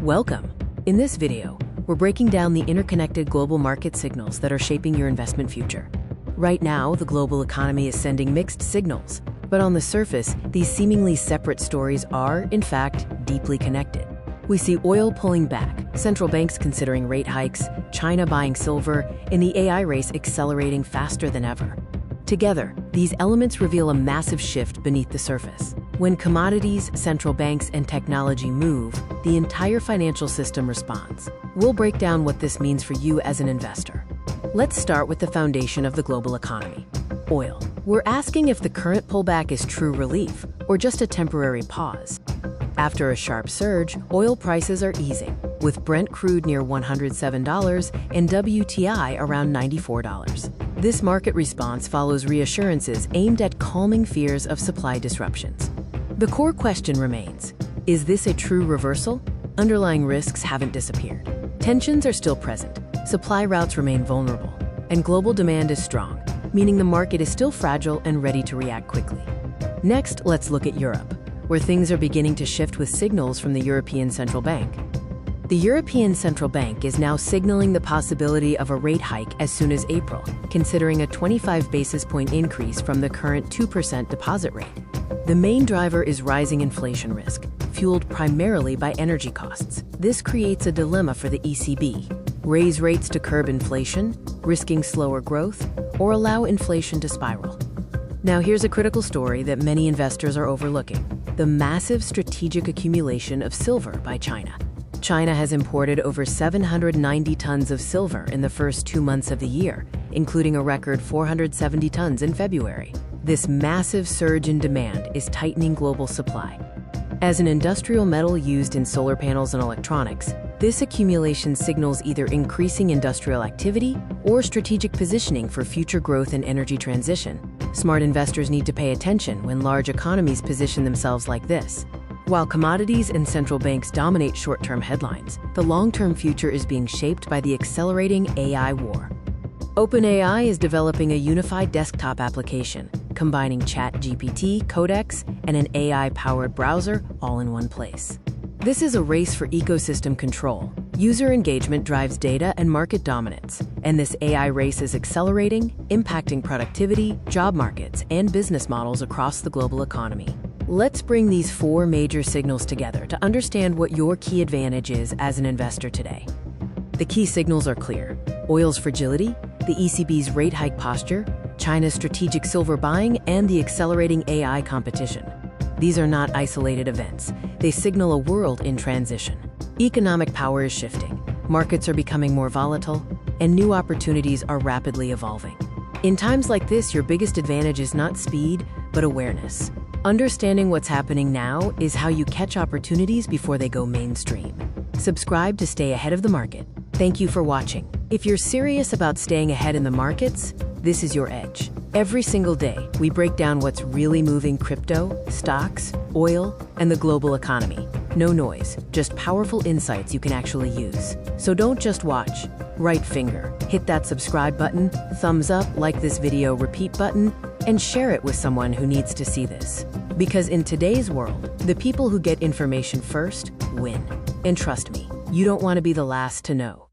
Welcome! In this video, we're breaking down the interconnected global market signals that are shaping your investment future. Right now, the global economy is sending mixed signals, but on the surface, these seemingly separate stories are, in fact, deeply connected. We see oil pulling back, central banks considering rate hikes, China buying silver, and the AI race accelerating faster than ever. Together, these elements reveal a massive shift beneath the surface. When commodities, central banks, and technology move, the entire financial system responds. We'll break down what this means for you as an investor. Let's start with the foundation of the global economy: oil. We're asking if the current pullback is true relief or just a temporary pause. After a sharp surge, oil prices are easing, with Brent crude near $107 and WTI around $94. This market response follows reassurances aimed at calming fears of supply disruptions. The core question remains: is this a true reversal? Underlying risks haven't disappeared. Tensions are still present, supply routes remain vulnerable, and global demand is strong, meaning the market is still fragile and ready to react quickly. Next, let's look at Europe, where things are beginning to shift with signals from the European Central Bank. The European Central Bank is now signaling the possibility of a rate hike as soon as April, considering a 25 basis point increase from the current 2% deposit rate. The main driver is rising inflation risk, fueled primarily by energy costs. This creates a dilemma for the ECB: raise rates to curb inflation, risking slower growth, or allow inflation to spiral. Now here's a critical story that many investors are overlooking: the massive strategic accumulation of silver by China. China has imported over 790 tons of silver in the first 2 months of the year, including a record 470 tons in February. This massive surge in demand is tightening global supply. As an industrial metal used in solar panels and electronics, this accumulation signals either increasing industrial activity or strategic positioning for future growth and energy transition. Smart investors need to pay attention when large economies position themselves like this. While commodities and central banks dominate short-term headlines, the long-term future is being shaped by the accelerating AI war. OpenAI is developing a unified desktop application, combining ChatGPT, Codex, and an AI-powered browser all in one place. This is a race for ecosystem control. User engagement drives data and market dominance, and this AI race is accelerating, impacting productivity, job markets, and business models across the global economy. Let's bring these 4 major signals together to understand what your key advantage is as an investor today. The key signals are clear: oil's fragility, the ECB's rate hike posture, China's strategic silver buying, and the accelerating AI competition. These are not isolated events. They signal a world in transition. Economic power is shifting, markets are becoming more volatile, and new opportunities are rapidly evolving. In times like this, your biggest advantage is not speed, but awareness. Understanding what's happening now is how you catch opportunities before they go mainstream. Subscribe to stay ahead of the market. Thank you for watching. If you're serious about staying ahead in the markets, this is your edge. Every single day, we break down what's really moving crypto, stocks, oil, and the global economy. No noise, just powerful insights you can actually use. So don't just watch. Right finger, hit that subscribe button, thumbs up, like this video, repeat button, and share it with someone who needs to see this. Because in today's world, the people who get information first win. And trust me, you don't want to be the last to know.